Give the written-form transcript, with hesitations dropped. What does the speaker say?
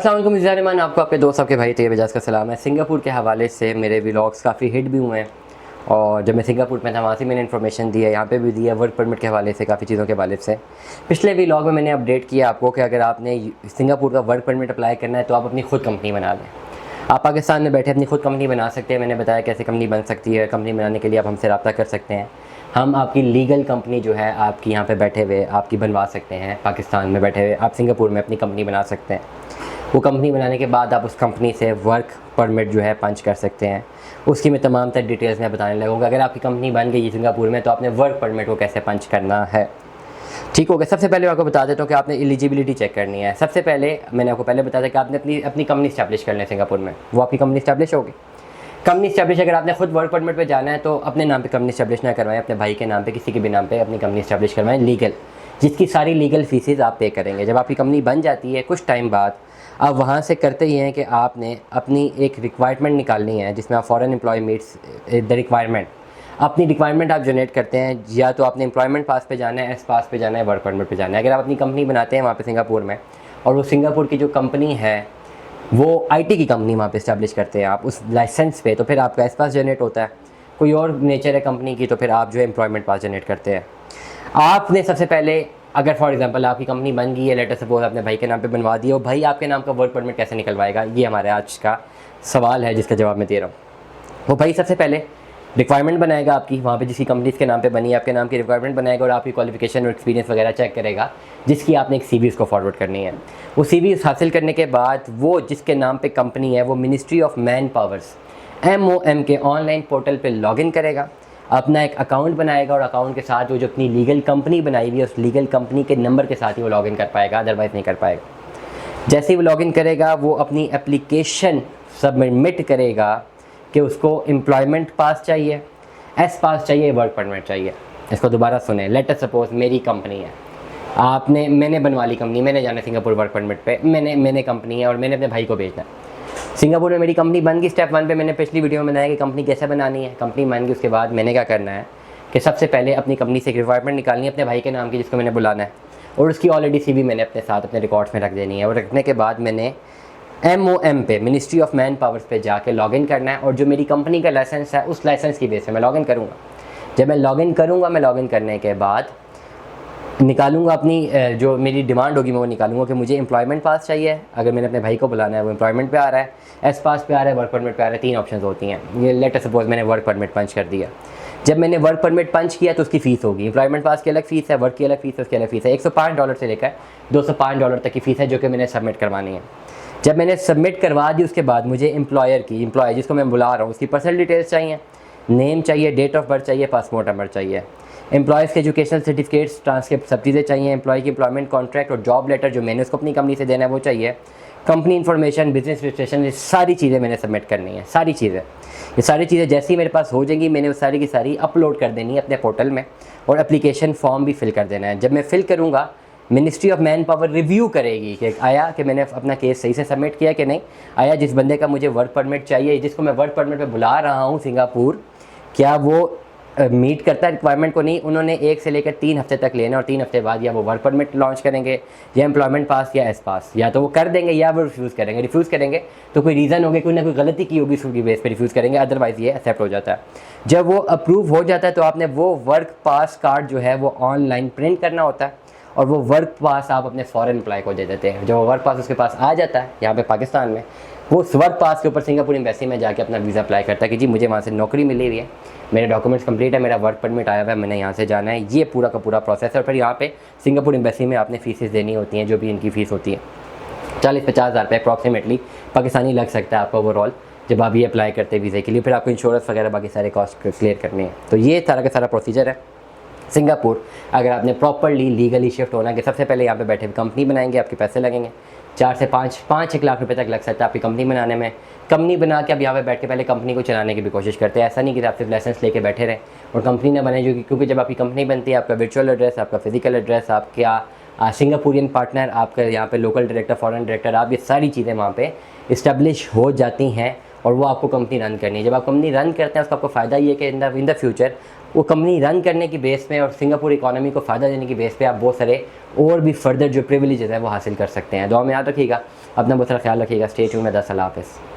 अस्सलाम वालेकुम, आपको आपके दोस्त आपके भाई तैयब एजाज का सलाम है। सिंगापुर के हवाले से मेरे व्लॉग्स काफ़ी हिट भी हुए हैं और जब मैं सिंगापुर में था वहाँ से मैंने इन्फॉर्मेशन दी है, यहाँ पे भी दी है वर्क परमिट के हवाले से, काफ़ी चीज़ों के हवाले से। पिछले व्लॉग में मैंने अपडेट किया आपको कि अगर आपने सिंगापुर का वर्क परमिट अप्लाई करना है तो आप अपनी खुद कंपनी बना लें। आप पाकिस्तान में बैठे अपनी खुद कंपनी बना सकते हैं। मैंने बताया कैसे कंपनी बन सकती है। कंपनी बनाने के लिए आप हमसे रब्ता कर सकते हैं। हम आपकी लीगल कंपनी जो है आपकी यहाँ पे बैठे हुए आपकी बनवा सकते हैं। पाकिस्तान में बैठे हुए आप सिंगापुर में अपनी कंपनी बना सकते हैं। वो कंपनी बनाने के बाद आप उस कंपनी से वर्क परमिट जो है पंच कर सकते हैं। उसकी मैं तमाम तर डिटेल्स में बताने लगूँगा। अगर आपकी कंपनी बन गई सिंगापुर में तो आपने वर्क परमिट को कैसे पंच करना है। ठीक हो गया। सबसे पहले आपको बता देता हूँ कि आपने एलिजिबिलिटी चेक करनी है। सबसे पहले मैंने आपको पहले बताया था कि आपने अपनी कंपनी स्टैब्लिश कर लें सिंगापुर में। वो आपकी कंपनी स्टैब्लिश होगी। कंपनी स्टैब्लिश अगर आपने खुद वर्क परमिट पे जाना है तो अपने नाम पे कंपनी स्टैब्लिश ना करवाएं, अपने भाई के नाम पे किसी के भी नाम पे अपनी कंपनी स्टैब्लिश करवाएं लीगल, जिसकी सारी लीगल फीसेज आप पे करेंगे। जब आपकी कंपनी बन जाती है कुछ टाइम बाद आप वहाँ से करते ही हैं कि आपने अपनी एक रिक्वायरमेंट निकालनी है जिसमें आप foreign employ meets the requirement. अपनी रिक्वायरमेंट आप जनरेट करते हैं, या तो आपने एम्प्लॉयमेंट पास पे जाना है, एस पास पे जाना है, वर्क परमिट पे जाना है। अगर आप अपनी कंपनी बनाते हैं वहाँ पे सिंगापुर में और वो सिंगापुर की जो कंपनी है वो आईटी की कंपनी वहाँ पे इस्टेब्लिश करते हैं आप उस लाइसेंस पे, तो फिर आपका एस पास जनरेट होता है। कोई और नेचर है कंपनी की तो फिर आप जो है एम्प्लॉयमेंट पास जनरेट करते हैं। आपने सबसे पहले अगर फॉर एग्जांपल आपकी कंपनी बन गई है, लेटर सपोज अपने भाई के नाम पे बनवा दिया, और भाई आपके नाम का वर्क परमिट कैसे निकलवाएगा, ये हमारे आज का सवाल है जिसका जवाब मैं दे रहा हूँ। वो भाई सबसे पहले रिक्वायरमेंट बनाएगा आपकी, वहाँ पे जिसकी कंपनी के नाम पे बनी है आपके नाम की रिक्वायरमेंट बनाएगा और आपकी क्वालिफिकेशन और एक्सपीरियंस वगैरह चेक करेगा, जिसकी आपने एक सीवी उसको फॉरवर्ड करनी है। वो सीवी हासिल करने के बाद वो जिसके नाम पे कंपनी है वो ministry of man powers MOM के ऑनलाइन पोर्टल पे लॉगिन करेगा, अपना एक अकाउंट बनाएगा और अकाउंट के साथ वो जो अपनी लीगल कंपनी बनाई हुई है उस लीगल कंपनी के नंबर के साथ ही वो लॉगिन कर पाएगा, अदरवाइज़ नहीं कर पाएगा। जैसे ही वो लॉगिन करेगा वो अपनी एप्लीकेशन सबमिट करेगा कि उसको एम्प्लॉयमेंट पास चाहिए, एस पास चाहिए, वर्क परमिट चाहिए। इसको दोबारा सुने। लेट अस सपोज मेरी कंपनी है, मैंने बनवा ली कंपनी, मैंने जाना सिंगापुर वर्क परमिट पे, मैंने कंपनी है और मैंने अपने भाई को भेजना है। सिंगापुर में मेरी कंपनी बन गई। स्टेप 1 पे मैंने पिछली वीडियो में बताया कि कंपनी कैसे बनानी है। कंपनी बन गई उसके बाद मैंने क्या करना है कि सबसे पहले अपनी कंपनी से एक रिक्वायरमेंट निकालनी है अपने भाई के नाम की जिसको मैंने बुलाना है, और उसकी ऑलरेडी सीवी मैंने अपने साथ अपने रिकॉर्ड्स में रख देनी है। और रखने के बाद मैंने MOM पे मिनिस्ट्री ऑफ मैन पावर्स पे जाके लॉगिन करना है और जो मेरी कंपनी का लाइसेंस है उस लाइसेंस की बेस पे मैं लॉगिन करूँगा। जब मैं लॉगिन करूँगा, मैं लॉगिन करने के बाद निकालूंगा अपनी जो मेरी डिमांड होगी मैं वो निकालूंगा कि मुझे एम्प्लॉयमेंट पास चाहिए। अगर मैंने अपने भाई को बुलाना है वो एम्प्लॉयमेंट पे आ रहा है, एस पास पे आ रहा है, वर्क परमिट पे आ रहा है। 3 ऑप्शंस होती हैं। ये लेटर सपोज मैंने वर्क परमिट पंच कर दिया। जब मैंने वर्क परमिट पंच किया तो उसकी फ़ीस होगी। एम्प्लॉयमेंट पास की अलग फ़ीस है, वर्क की अलग फ़ीस है, उसकी अलग फ़ीस है। $105 से लेकर $205 तक की फ़ीस है जो कि मैंने सबमिट करवानी है। जब मैंने सबमिट करवा दी उसके बाद मुझे एम्प्लॉय जिसको मैं बुला रहा हूँ उसकी पर्सनल डिटेल्स चाहिए, नेम चाहिए, डेट ऑफ बर्थ चाहिए, पासपोर्ट नंबर चाहिए, एम्प्लॉयज़ के एजुकेशनल सर्टिफिकेट्स, ट्रांसक्रिप्ट, सब चीज़ें चाहिए। एम्प्लॉय की एम्प्लॉयमेंट कॉन्ट्रैक्ट और जॉब लेटर जो मैंने उसको अपनी कंपनी से देना है वो चाहिए। कंपनी इन्फॉर्मेशन, बिजनेस रजिस्ट्रेशन, ये सारी चीज़ें मैंने सबमिट करनी है। ये सारी चीज़ें जैसे ही मेरे पास हो जाएंगी मैंने वो सारी की सारी अपलोड कर देनी है अपने पोर्टल में, और एप्लीकेशन फॉर्म भी फिल कर देना है। जब मैं फिल करूँगा ministry of man power review करेगी कि आया कि मैंने अपना केस सही से सबमिट किया कि नहीं, आया जिस बंदे का मुझे वर्क परमिट चाहिए, जिसको मैं वर्क परमिट पे बुला रहा हूँ सिंगापुर, क्या वो मीट करता है रिक्वायरमेंट को। नहीं, उन्होंने 1 से लेकर 3 हफ्ते तक लेना और 3 हफ्ते बाद या वो वर्क परमिट लॉन्च करेंगे या एम्प्लॉयमेंट पास या एस पास, या तो वो कर देंगे या वो रिफ्यूज़ करेंगे। रिफ्यूज़ करेंगे तो कोई रीज़न होगा, कोई ना कोई गलती की होगी, उसकी बेस पे रिफ्यूज़ करेंगे, अदरवाइज़ ये एक्सेप्ट हो जाता है। जब वो अप्रूव हो जाता है तो आपने वो वर्क पास कार्ड जो है वो ऑनलाइन प्रिंट करना होता है और वो वर्क पास आप अपने फॉरेन एम्प्लॉय को दे देते हैं। जब वो वर्क पास उसके पास आ जाता है यहाँ पे पाकिस्तान में, वो उस वर्क पास के ऊपर सिंगापुर एम्बेसी में जाके अपना वीज़ा अप्लाई करता है कि जी मुझे वहाँ से नौकरी मिली हुई है, मेरे डॉक्यूमेंट्स कंप्लीट है, मेरा वर्क परमिट आया हुआ है, मैंने यहाँ से जाना है। ये पूरा का पूरा प्रोसेस है। और फिर यहाँ पे सिंगापुर एम्बेसी में आपने फ़ीसेस देनी होती हैं, जो भी इनकी फ़ीस होती है 40-50 हज़ार रुपये अप्रॉक्सीमेटली पाकिस्तानी लग सकता है आपका ओवरऑल जब आप ये अप्लाई करते हैं वीज़े के लिए। फिर आपको इंश्योरेंस वगैरह बाकी सारे कॉस्ट क्लियर करने हैं। तो ये सारा का सारा प्रोसीजर है। सिंगापुर अगर आपने प्रॉपरली लीगली शिफ्ट होना है कि सबसे पहले यहाँ पे बैठे कंपनी बनाएंगे, आपके पैसे लगेंगे 4 से 5 लाख रुपए तक लग सकता है आपकी कंपनी बनाने में। कंपनी बना के आप यहाँ पे बैठ के पहले कंपनी को चलाने की भी कोशिश करते हैं। ऐसा नहीं कि आप सिर्फ लाइसेंस लेके बैठे रहें और कंपनी ना बने, क्योंकि जब आपकी कंपनी बनती है आपका वर्चुअल एड्रेस, आपका फिजिकल एड्रेस, आपका सिंगापुरियन पार्टनर, आपका यहाँ पे लोकल डायरेक्टर, फॉरेन डायरेक्टर, आप ये सारी चीज़ें वहाँ पे इस्टेब्लिश हो जाती हैं और वो आपको कंपनी रन करनी है। जब आप कंपनी रन करते हैं उसका आपको फ़ायदा ये है कि इन द फ्यूचर वो कंपनी रन करने की बेस पे और सिंगापुर इकोनॉमी को फ़ायदा देने की बेस पे आप बहुत सारे और भी फर्दर जो प्रिविलेजेस है वो हासिल कर सकते हैं। दुआ में याद रखिएगा। अपना बहुत सारा ख्याल रखिएगा। स्टे ट्यून्ड में। अल्लाह हाफ़िज़।